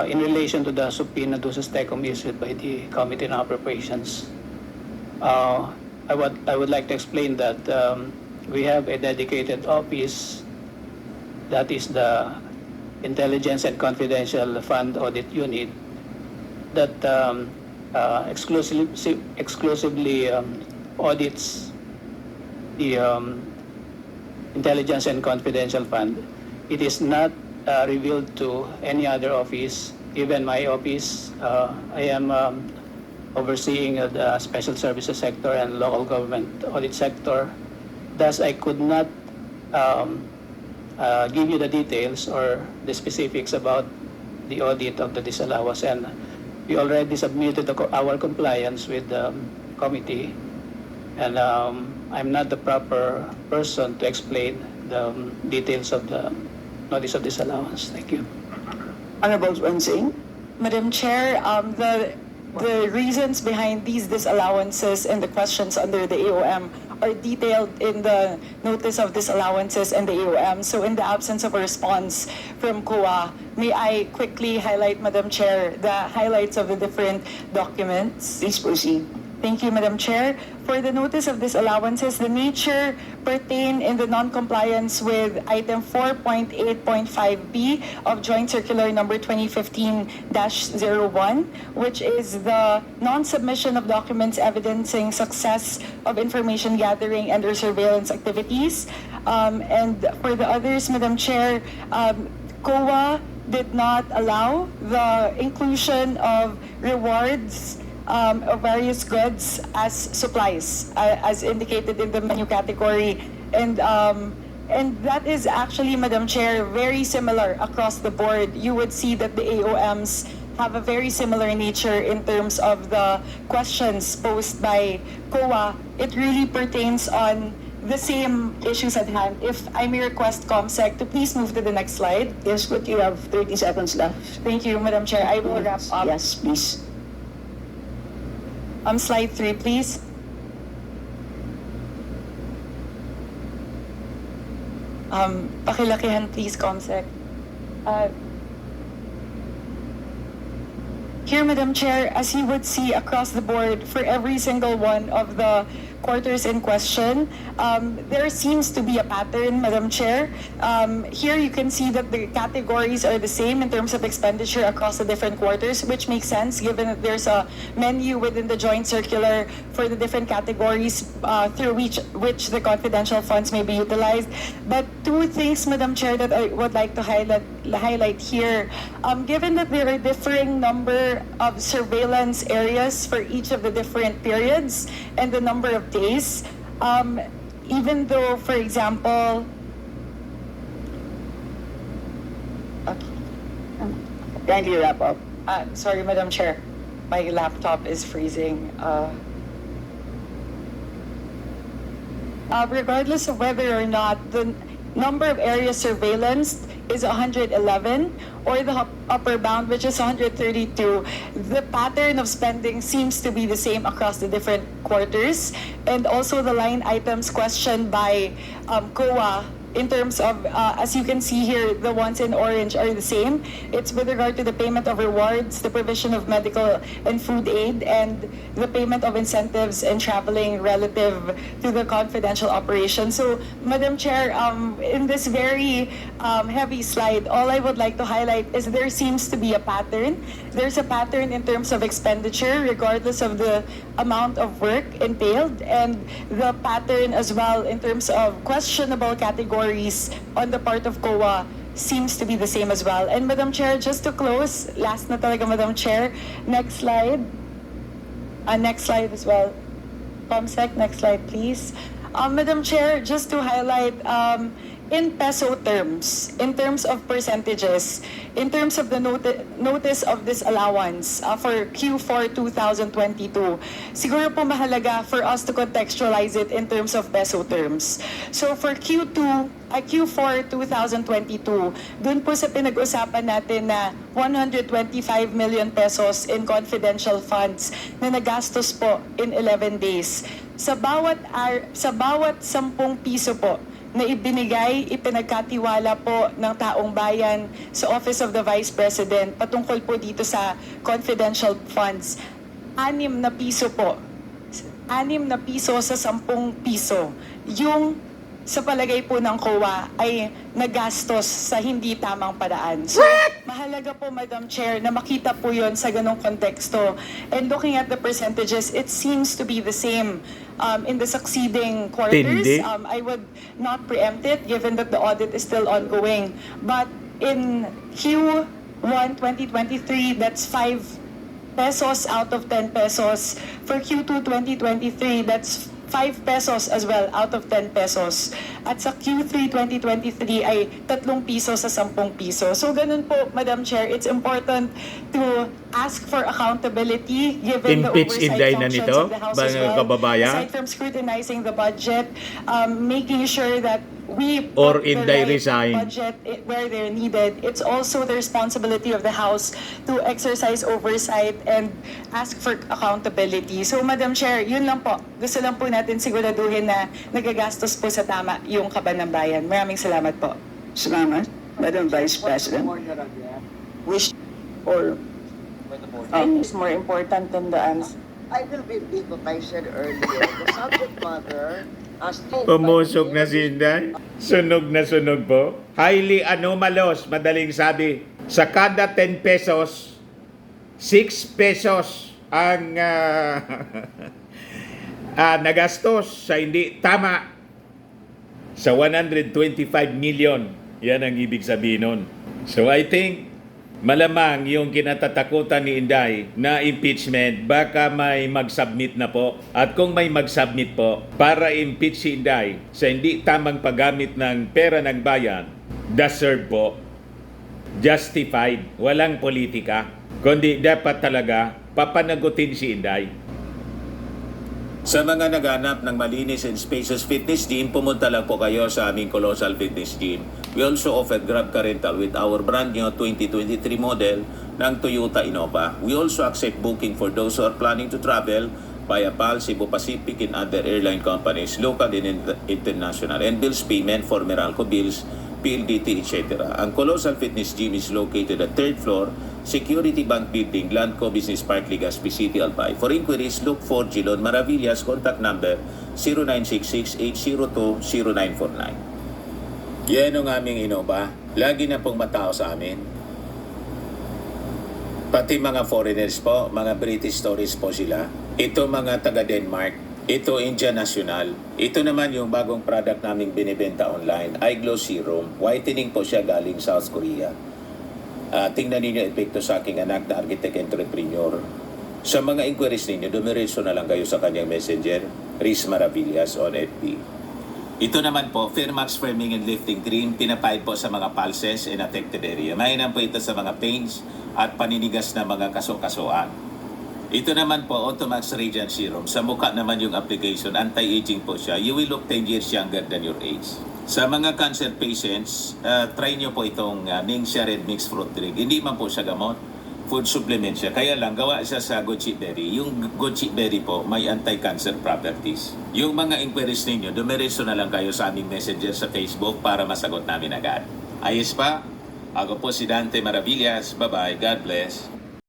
in relation to the subpoena duces tecum issued by the Committee on Appropriations. I would like to explain that we have a dedicated office, that is the Intelligence and Confidential Fund Audit Unit, that exclusively audits the Intelligence and Confidential Fund. It is not revealed to any other office, even my office. I am overseeing the special services sector and local government audit sector. Thus, I could not give you the details or the specifics about the audit of the disallowance, and we already submitted our compliance with the committee, and I'm not the proper person to explain the details of the notice of disallowance. Thank you. Honorable Swansing. Madam Chair, the reasons behind these disallowances and the questions under the AOM are detailed in the notice of disallowances and the AOM. So in the absence of a response from COA, may I quickly highlight, Madam Chair, the highlights of the different documents? Please proceed. Thank you, Madam Chair. For the notice of disallowances, the nature pertain in the non-compliance with item 4.8.5B of Joint Circular number 2015-01, which is the non-submission of documents evidencing success of information gathering and or surveillance activities. And for the others, Madam Chair, COA did not allow the inclusion of rewards of various goods as supplies, as indicated in the menu category, and that is actually, Madam Chair, very similar across the board. You would see that the AOMs have a very similar nature in terms of the questions posed by COA. It really pertains on the same issues at hand. If I may request COMSEC to please move to the next slide. Yes, but you have 30 seconds left. Thank you, Madam Chair. I will wrap up. Yes, please. Slide 3, please. Pakilakihan, please, COMSEC. Here, Madam Chair, as you would see across the board, for every single one of the quarters in question, there seems to be a pattern, Madam Chair. Here you can see that the categories are the same in terms of expenditure across the different quarters, which makes sense given that there's a menu within the joint circular for the different categories through which the confidential funds may be utilized. But two things, Madam Chair, that I would like to highlight here. Given that there are differing number of surveillance areas for each of the different periods and the number of days, even though, for example, Kindly wrap up. sorry, Madam Chair, my laptop is freezing. Regardless of whether or not the number of areas surveillanced is 111 or the upper bound, which is 132, the pattern of spending seems to be the same across the different quarters. And also the line items questioned by COA in terms of, as you can see here, the ones in orange are the same. It's with regard to the payment of rewards, the provision of medical and food aid, and the payment of incentives and traveling relative to the confidential operation. So, Madam Chair, in this very heavy slide, all I would like to highlight is there seems to be a pattern. There's a pattern in terms of expenditure, regardless of the amount of work entailed, and the pattern as well in terms of questionable categories on the part of COA seems to be the same as well. And Madam Chair, just to close, last na talaga, Madam Chair, next slide. Next slide as well. COMSEC, next slide please. Madam Chair, just to highlight, in peso terms, in terms of percentages, in terms of the notice of disallowance for Q4 2022, siguro po mahalaga for us to contextualize it in terms of peso terms. So for Q4 2022, dun po sa pinag-usapan natin na 125 million pesos in confidential funds na nagastos po in 11 days. Sa bawat 10 piso po na ibinigay, ipinagkatiwala po ng taong bayan sa Office of the Vice President patungkol po dito sa confidential funds, 6 na piso po. 6 na piso sa 10 piso. Yung sa palagay po ng COA ay nagastos sa hindi tamang paraan. So, mahalaga po, Madam Chair, na makita po yon sa ganong konteksto. And looking at the percentages, it seems to be the same in the succeeding quarters. Tindi. I would not preempt it given that the audit is still ongoing. But in Q1 2023, that's 5 pesos out of 10 pesos. For Q2 2023, that's 5 pesos as well out of 10 pesos. At sa Q3 2023 ay 3 piso sa 10 piso. So ganun po, Madam Chair, it's important to ask for accountability given Impeach the Inday oversight na functions nito, of the House as mga well. kababayan? Aside from scrutinizing the budget, making sure that we Or put the Inday right resign. budget where they're needed. It's also the responsibility of the House to exercise oversight and ask for accountability. So, Madam Chair, yun lang po. Gusto lang po natin siguraduhin na nagagastos po sa tama yung kaban ng bayan. Maraming salamat po. Salamat, Madam Vice President. Wish or Is more important than the answer. I will repeat what I said earlier. The subject matter as told by Pumusok na the si Inday. Sunog na sunog po. Highly anomalous, madaling sabi. Sa kada 10 pesos, 6 pesos ang nagastos sa hindi tama. Sa 125 million. Yan ang ibig sabihin nun. So I think malamang yung kinatatakutan ni Inday na impeachment, baka may mag-submit na po. At kung may mag-submit po, para impeach si Inday sa hindi tamang paggamit ng pera ng bayan, deserve po, justified, walang politika, kundi dapat talaga papanagutin si Inday. Sa mga naghanap ng malinis and spacious fitness gym, pumunta lang po kayo sa aming Colossal Fitness Gym. We also offer Grab Car Rental with our brand new 2023 model ng Toyota Innova. We also accept booking for those who are planning to travel via PAL, Cebu Pacific, and other airline companies, local and international, and bills payment for Meralco bills, PLDT, etc. Ang Colossal Fitness Gym is located at 3rd floor, Security Bank Building, Landco Business Park, Legazpi City, Albay. For inquiries, look for Gilon Maravillas, contact number 0966-802-0949. Yan ang aming Innova. Lagi na pong matao sa amin. Pati mga foreigners po, mga British tourists po sila. Ito mga taga Denmark. Ito India National. Ito naman yung bagong product naming binibenta online, iGlow Serum. Whitening po siya galing South Korea. Tingnan ninyo epekto sa aking anak na architect entrepreneur. Sa mga inquiries ninyo, dumiretso na lang kayo sa kanyang messenger, Riz Maravillas on FB. Ito naman po, Firmax Firming and Lifting Cream, pinapahid po sa mga pulses and affected area. Mainam po ito sa mga pains at paninigas na mga kaso-kasuan. Ito naman po, Automax Radiant Serum. Sa mukha naman yung application, anti-aging po siya. You will look 10 years younger than your age. Sa mga cancer patients, try nyo po itong Ningxia Red Mixed Fruit Drink. Hindi man po siya gamot, food supplement siya. Kaya lang, gawa siya sa goji berry. Yung goji berry po, may anti-cancer properties. Yung mga inquiries ninyo, dumiretso na lang kayo sa aming messenger sa Facebook para masagot namin agad. Ayos pa? Ako po si Dante Maravillas. Bye-bye. God bless.